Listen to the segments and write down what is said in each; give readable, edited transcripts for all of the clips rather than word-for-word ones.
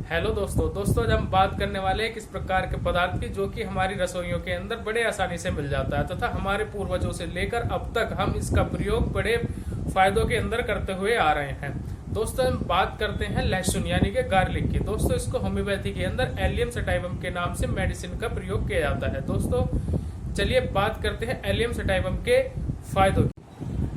Hello दोस्तों आज हम बात करने वाले हैं किस प्रकार के पदार्थ की जो कि हमारी रसोइयों के अंदर बड़े आसानी से मिल जाता है तथा हमारे पूर्वजों से लेकर अब तक हम इसका प्रयोग बड़े फायदों के अंदर करते हुए आ रहे हैं। दोस्तों हम बात करते हैं लहसुन यानी कि गार्लिक की। दोस्तों इसको होम्योपैथी के अंदर एलियम सटाइवम के नाम से मेडिसिन का प्रयोग किया जाता है। दोस्तों चलिए बात करते हैं एलियम सटाइवम के फायदों की।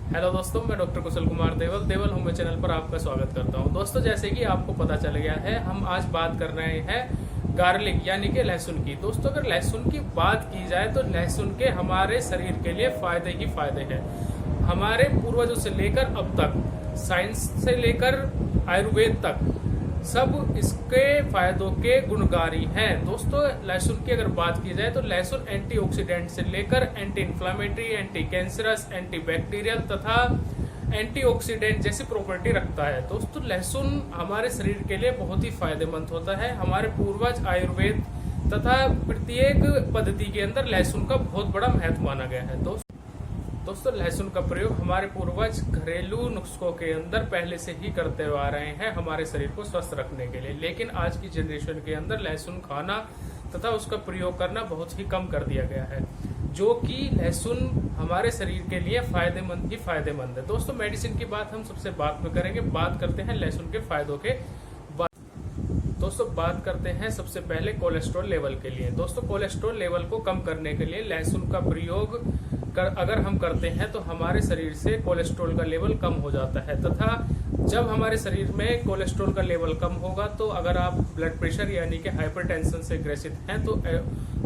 हेलो दोस्तों, मैं डॉक्टर कुशल कुमार देवल होम्यो चैनल पर आपका स्वागत करता हूं। दोस्तों जैसे कि आपको पता चल गया है, हम आज बात कर रहे हैं गार्लिक यानी कि लहसुन की। दोस्तों अगर लहसुन की बात की जाए तो लहसुन के हमारे शरीर के लिए फायदे ही फायदे हैं। हमारे पूर्वजों से लेकर अब तक, साइंस से लेकर आयुर्वेद तक सब इसके फायदों के गुणकारी हैं। दोस्तों लहसुन की अगर बात की जाए तो लहसुन एंटीऑक्सीडेंट से लेकर anti inflammatory, anti cancerous, anti bacterial तथा एंटीऑक्सीडेंट जैसी प्रॉपर्टी रखता है। दोस्तों लहसुन हमारे शरीर के लिए बहुत ही फायदेमंद होता है। हमारे पूर्वज आयुर्वेद तथा प्रत्येक पद्धति के अंदर लहसुन का बहुत बड़ा महत्व माना गया है। दोस्तों लहसुन का प्रयोग हमारे पूर्वज घरेलू नुस्खों के अंदर पहले से ही करते हुए आ रहे हैं हमारे शरीर को स्वस्थ रखने के लिए। लेकिन आज की जनरेशन के अंदर लहसुन खाना तथा उसका प्रयोग करना बहुत ही कम कर दिया गया है, जो कि लहसुन हमारे शरीर के लिए फायदेमंद ही फायदेमंद है। दोस्तों मेडिसिन की बात हम सबसे बाद में करेंगे। बात करते हैं लहसुन के फायदों के। दोस्तों बात करते हैं सबसे पहले कोलेस्ट्रॉल लेवल के लिए। दोस्तों कोलेस्ट्रॉल लेवल को कम करने के लिए लहसुन का प्रयोग अगर हम करते हैं तो हमारे शरीर से कोलेस्ट्रॉल का लेवल कम हो जाता है तथा जब हमारे शरीर में कोलेस्ट्रॉल का लेवल कम होगा तो अगर आप ब्लड प्रेशर यानी कि हाइपरटेंशन से ग्रसित हैं तो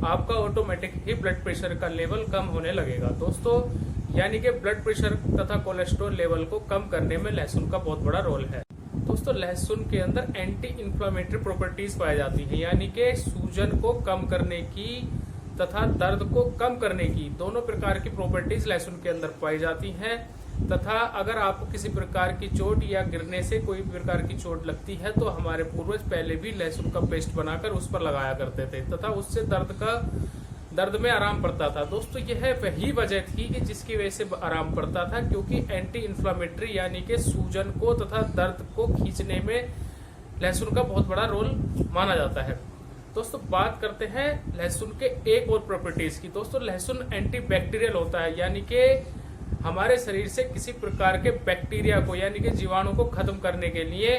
आपका ऑटोमेटिक ही ब्लड प्रेशर का लेवल कम होने लगेगा। दोस्तों यानी कि ब्लड प्रेशर तथा कोलेस्ट्रॉल लेवल को कम करने में लहसुन का बहुत बड़ा रोल है। दोस्तों लहसुन के अंदर एंटी इन्फ्लामेटरी प्रॉपर्टीज पाई जाती है, यानी कि सूजन को कम करने की तथा दर्द को कम करने की दोनों प्रकार की प्रॉपर्टीज लहसुन के अंदर पाई जाती हैं। तथा अगर आपको किसी प्रकार की चोट या गिरने से कोई प्रकार की चोट लगती है तो हमारे पूर्वज पहले भी लहसुन का पेस्ट बनाकर उस पर लगाया करते थे तथा उससे दर्द में आराम पड़ता था। दोस्तों यह वही वजह थी कि जिसकी वजह से आराम पड़ता था, क्योंकि एंटी इन्फ्लामेटरी यानी कि सूजन को तथा दर्द को खींचने में लहसुन का बहुत बड़ा रोल माना जाता है। दोस्तों बात करते हैं लहसुन के एक और प्रॉपर्टीज की। दोस्तों लहसुन एंटी बैक्टीरियल होता है, यानी कि हमारे शरीर से किसी प्रकार के बैक्टीरिया को यानी कि जीवाणु को खत्म करने के लिए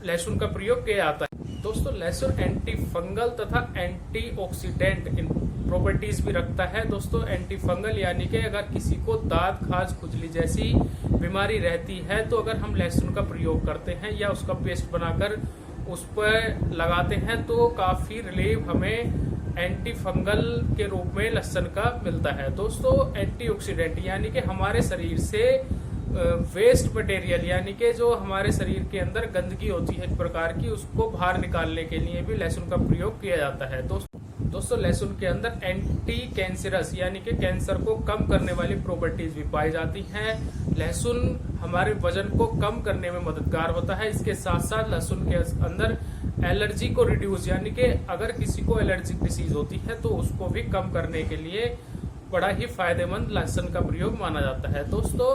लहसुन का प्रयोग किया जाता है। दोस्तों लहसुन एंटी फंगल तथा एंटीऑक्सीडेंट इन प्रॉपर्टीज भी रखता है। दोस्तों एंटी फंगल यानी कि अगर किसी को दांत, खाज, खुजली जैसी बीमारी रहती है तो अगर हम लहसुन का प्रयोग करते हैं या उसका पेस्ट बनाकर उस पर लगाते हैं तो काफी रिलीफ हमें एंटी फंगल के रूप में लहसुन का मिलता है। दोस्तों एंटीऑक्सीडेंट यानी कि हमारे शरीर से वेस्ट मटेरियल यानी कि जो हमारे शरीर के अंदर गंदगी होती है एक प्रकार की, उसको बाहर निकालने के लिए भी लहसुन का प्रयोग किया जाता है। दोस्तों लहसुन के अंदर एंटी कैंसरस यानी कि कैंसर को कम करने वाली प्रॉपर्टीज भी पाई जाती हैं। लहसुन हमारे वजन को कम करने में मददगार होता है। इसके साथ साथ लहसुन के अंदर एलर्जी को रिड्यूस यानी कि अगर किसी को एलर्जिक डिसीज होती है तो उसको भी कम करने के लिए बड़ा ही फायदेमंद लहसुन का प्रयोग माना जाता है। दोस्तों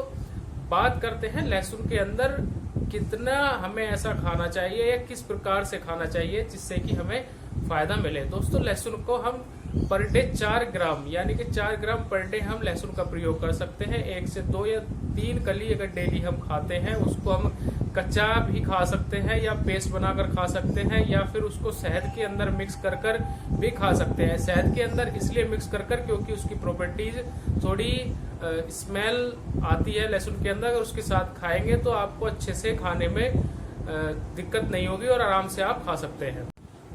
बात करते हैं लहसुन के अंदर कितना हमें ऐसा खाना चाहिए या किस प्रकार से खाना चाहिए जिससे कि हमें फायदा मिले। दोस्तों लहसुन को हम पर डे 4 ग्राम यानी कि 4 ग्राम पर डे हम लहसुन का प्रयोग कर सकते हैं। 1 से 2 या 3 कली अगर डेली हम खाते हैं उसको हम कच्चा भी खा सकते हैं या पेस्ट बनाकर खा सकते हैं या फिर उसको शहद के अंदर मिक्स कर भी खा सकते हैं। शहद के अंदर इसलिए मिक्स कर क्योंकि उसकी प्रॉपर्टीज थोड़ी स्मेल आती है लहसुन के अंदर। अगर उसके साथ खाएंगे तो आपको अच्छे से खाने में दिक्कत नहीं होगी और आराम से आप खा सकते हैं।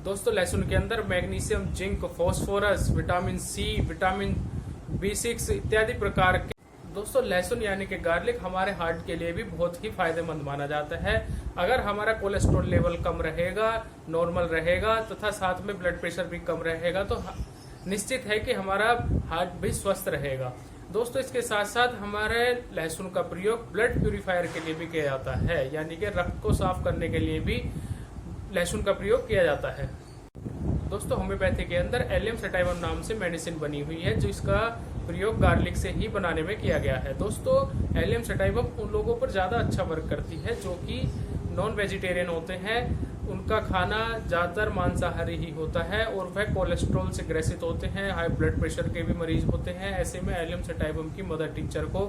दोस्तों लहसुन के अंदर magnesium, zinc, phosphorus, vitamin C, vitamin B6 इत्यादि प्रकार के। दोस्तों लहसुन यानी कि गार्लिक हमारे हार्ट के लिए भी बहुत ही फायदेमंद माना जाता है। अगर हमारा कोलेस्ट्रॉल लेवल कम रहेगा, नॉर्मल रहेगा तथा साथ में ब्लड प्रेशर भी कम रहेगा तो निश्चित है कि हमारा हार्ट भी स्वस्थ रहेगा। दोस्तों इसके साथ साथ हमारे लहसुन का प्रयोग ब्लड प्यूरिफायर के लिए भी किया जाता है, यानी कि रक्त को साफ करने के लिए भी लहसुन का प्रयोग किया जाता है। दोस्तों होम्योपैथी के अंदर एलियम सटाइवम नाम से मेडिसिन बनी हुई है जो इसका प्रयोग गार्लिक से ही बनाने में किया गया है। दोस्तों एलियम सटाइवम उन लोगों पर ज्यादा अच्छा वर्क करती है जो कि नॉन वेजिटेरियन होते हैं उनका खाना ज़्यादातर मांसाहारी ही होता है और वह कोलेस्ट्रॉल से ग्रसित होते हैं, हाई ब्लड प्रेशर के भी मरीज होते हैं। ऐसे में एलियम सेटाइवम की मदर टिंचर को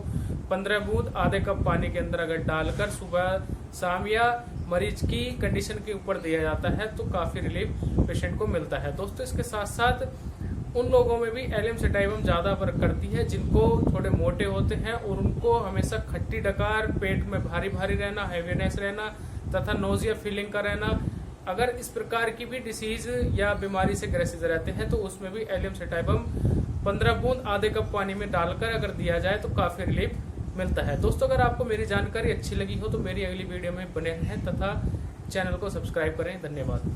15 बूंद आधे कप पानी के अंदर अगर डालकर सुबह शाम या मरीज की कंडीशन के ऊपर दिया जाता है तो काफ़ी रिलीफ पेशेंट को मिलता है। दोस्तों, इसके साथ साथ उन लोगों में भी एलियम सेटाइवम ज़्यादा वर्क करती है जिनको थोड़े मोटे होते हैं और उनको हमेशा खट्टी डकार, पेट में भारी भारी रहना, हैवीनेस रहना तथा नोजिया फीलिंग का रहना, अगर इस प्रकार की भी डिसीज या बीमारी से ग्रसित रहते हैं तो उसमें भी एलियम सेटाइवम 15 बूंद आधे कप पानी में डालकर अगर दिया जाए तो काफ़ी रिलीफ मिलता है। दोस्तों, अगर आपको मेरी जानकारी अच्छी लगी हो तो मेरी अगली वीडियो में बने रहें तथा चैनल को सब्सक्राइब करें। धन्यवाद।